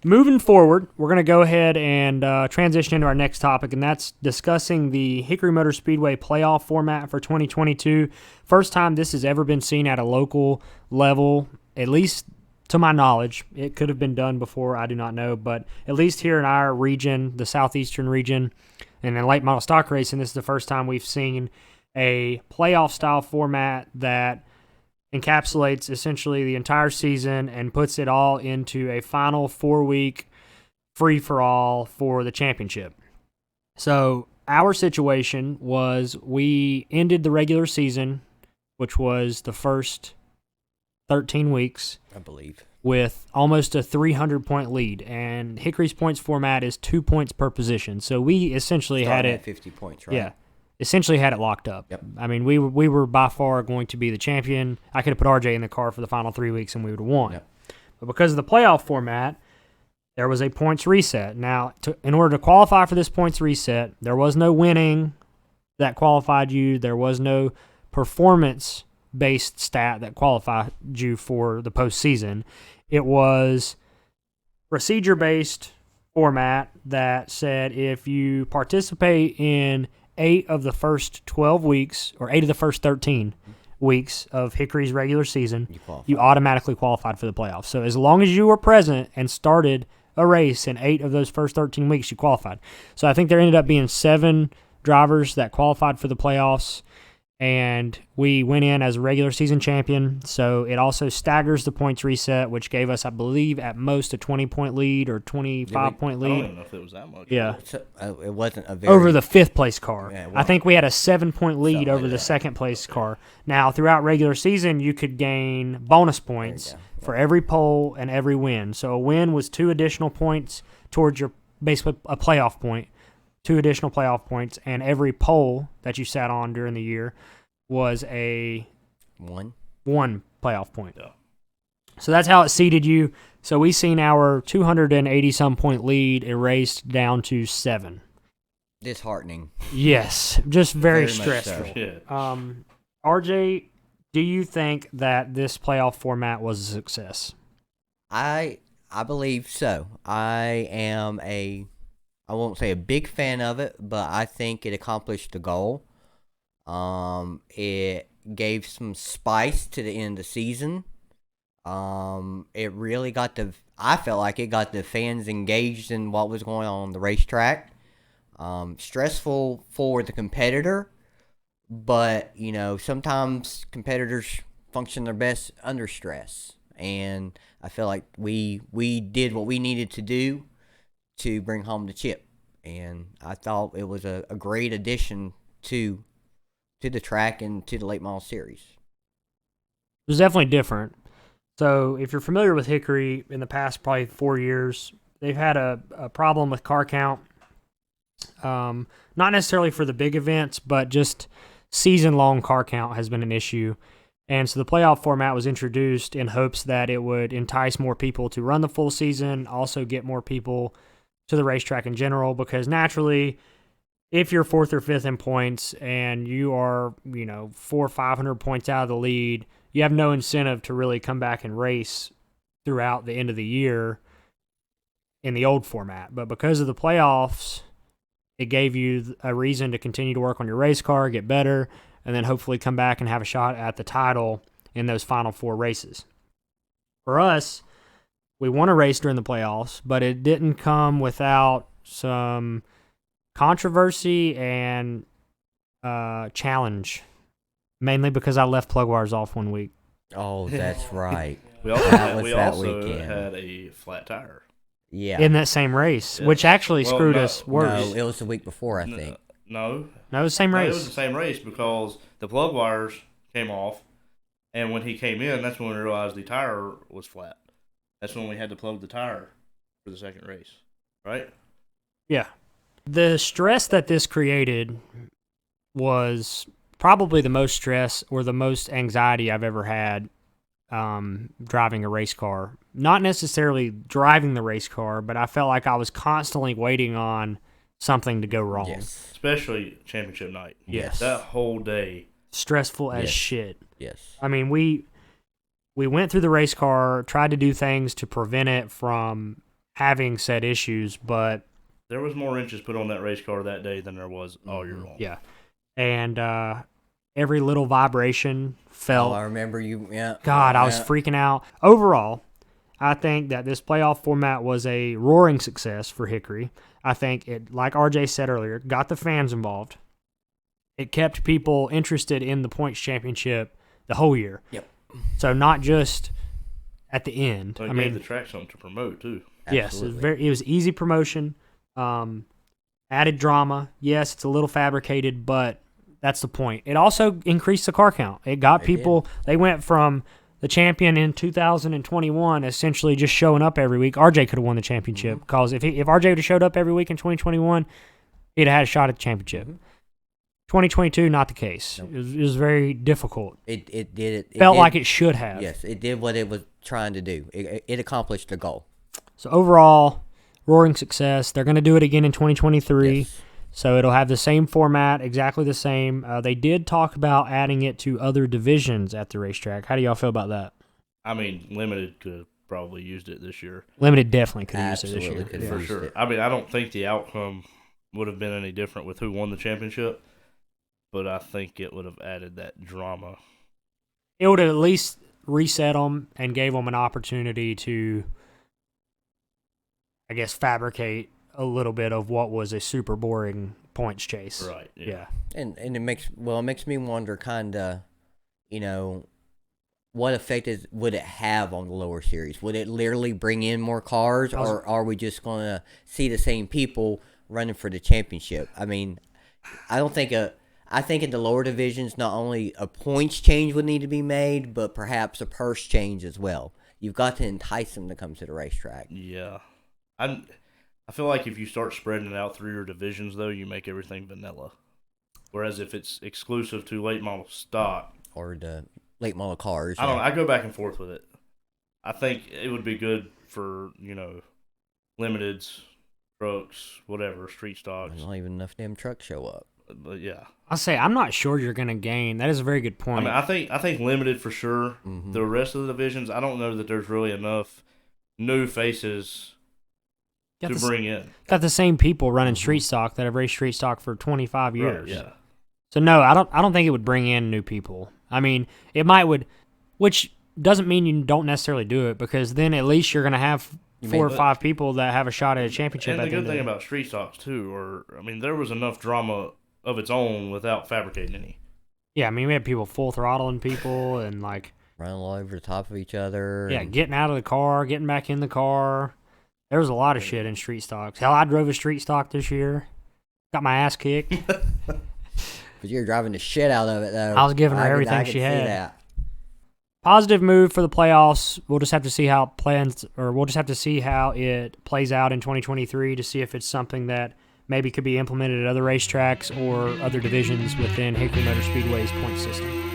moving forward, we're going to go ahead and transition into our next topic, and that's discussing the Hickory Motor Speedway playoff format for 2022. First time this has ever been seen at a local level, at least to my knowledge. It could have been done before, I do not know, but at least here in our region, the southeastern region, and in late model stock racing, this is the first time we've seen a playoff-style format that encapsulates essentially the entire season and puts it all into a final 4-week free-for-all for the championship. So our situation was we ended the regular season, which was the first 13 weeks, I believe, with almost a 300-point lead. And Hickory's points format is 2 points per position. So we essentially had it 50 points, right? Yeah. Essentially had it locked up. Yep. I mean, we were by far going to be the champion. I could have put RJ in the car for the final 3 weeks and we would have won. Yep. But because of the playoff format, there was a points reset. Now, in order to qualify for this points reset, there was no winning that qualified you. There was no performance-based stat that qualified you for the postseason. It was procedure-based format that said if you participate in 8 of the first 12 weeks, or 8 of the first 13 weeks of Hickory's regular season, you automatically qualified for the playoffs. So as long as you were present and started a race in 8 of those first 13 weeks, you qualified. So I think there ended up being 7 drivers that qualified for the playoffs, and we went in as a regular season champion. So it also staggers the points reset, which gave us, I believe, at most a 20-point lead or 25-point lead. I don't even know if it was that much. Yeah. It wasn't a very... Over the 5th-place car. Yeah, I think we had a 7-point lead Something over like the that. 2nd-place car. Now, throughout regular season, you could gain bonus points for every pole and every win. So a win was 2 additional points towards your basically a playoff point, 2 additional playoff points, and every pole that you sat on during the year was a 1 playoff point. Yeah. So that's how it seeded you. So we seen our 280-some point lead erased down to 7. Disheartening. Yes, just very Very much stressful. so. Yeah. RJ, do you think that this playoff format was a success? I believe so. I won't say a big fan of it, but I think it accomplished the goal. It gave some spice to the end of the season. It really I felt like it got the fans engaged in what was going on the racetrack. Stressful for the competitor, but, sometimes competitors function their best under stress. And I feel like we did what we needed to do to bring home the chip. And I thought it was a great addition to the track and to the late model series. It was definitely different. So if you're familiar with Hickory, in the past probably 4 years, they've had a problem with car count. Not necessarily for the big events, but just season-long car count has been an issue. And so the playoff format was introduced in hopes that it would entice more people to run the full season, also get more people to the racetrack in general, because naturally, if you're 4th or 5th in points and you are, 400 or 500 points out of the lead, you have no incentive to really come back and race throughout the end of the year in the old format. But because of the playoffs, it gave you a reason to continue to work on your race car, get better, and then hopefully come back and have a shot at the title in those final 4 races. For us, we won a race during the playoffs, but it didn't come without some controversy and challenge, mainly because I left plug wires off one week. Oh, that's right. We also, That was we that also weekend. had a flat tire. Yeah. In that same race, Yes. which actually Well, screwed no, us worse. No, it was the week before, I think. No. No, it was the same No, race. it was the same race because the plug wires came off, and when he came in, that's when we realized the tire was flat. That's when we had to plug the tire for the second race, right? Yeah. The stress that this created was probably the most stress or the most anxiety I've ever had driving a race car. Not necessarily driving the race car, but I felt like I was constantly waiting on something to go wrong. Yes. Especially championship night. Yes. That whole day. Stressful as Yes. shit. Yes. I mean, we went through the race car, tried to do things to prevent it from having said issues, but There was more inches put on that race car that day than there was all year long. yeah. And every little vibration felt. I remember you. Yeah. God, I was freaking out. Overall, I think that this playoff format was a roaring success for Hickory. I think it, like RJ said earlier, got the fans involved. It kept people interested in the points championship the whole year. Yep. So not just at the end. So it I gave mean, the track something to promote too. yes, it was easy promotion. Added drama. Yes, it's a little fabricated, but that's the point. It also increased the car count. It got people. They went from the champion in 2021 essentially just showing up every week. RJ could have won the championship because if RJ would have showed up every week in 2021, he'd have had a shot at the championship. 2022, not the case. Nope. It was very difficult. It Felt did, like it should have. Yes, it did what it was trying to do. It accomplished the goal. So overall, roaring success. They're going to do it again in 2023. Yes. So it'll have the same format, exactly the same. They did talk about adding it to other divisions at the racetrack. How do y'all feel about that? I mean, Limited could have probably used it this year. Limited definitely could have used it this Absolutely year. could have For used sure. it. I mean, I don't think the outcome would have been any different with who won the championship, but I think it would have added that drama. It would have at least reset them and gave them an opportunity to, I guess, fabricate a little bit of what was a super boring points chase. Right. Yeah. And it makes me wonder kind of, what effect would it have on the lower series? Would it literally bring in more cars, or are we just going to see the same people running for the championship? I mean, I think in the lower divisions, not only a points change would need to be made, but perhaps a purse change as well. You've got to entice them to come to the racetrack. Yeah. I feel like if you start spreading it out through your divisions, though, you make everything vanilla. Whereas if it's exclusive to late model stock, Or the late model cars. I don't know. I go back and forth with it. I think it would be good for, limiteds, trucks, whatever, street stocks. Not even enough damn trucks show up. But yeah. I'll say I'm not sure you're going to gain. That is a very good I point. mean, I think limited for sure. Mhm. The rest of the divisions, I don't know that there's really enough new faces to bring in. Got the same people running street stock that have raced street stock for 25 years. Right, yeah. So no, I don't think it would bring in new people. I mean, it might would, which doesn't mean you don't necessarily do it, because then at least you're going to have four or five people that have a shot at a championship. And at the the good end thing of it. about street stocks too, there was enough drama of its own without fabricating any. Yeah, I mean, we had people full throttling people and like Running all over the top of each other. yeah, and- getting out of the car, getting back in the car. There was a lot of shit in street stocks. Hell, I drove a street stock this year. Got my ass kicked. But you're driving the shit out of it, though. I was giving her everything I she can see had. that. Positive move for the playoffs. We'll just have to see how it plays out in 2023 to see if it's something that maybe could be implemented at other racetracks or other divisions within Hickory Motor Speedway's point system.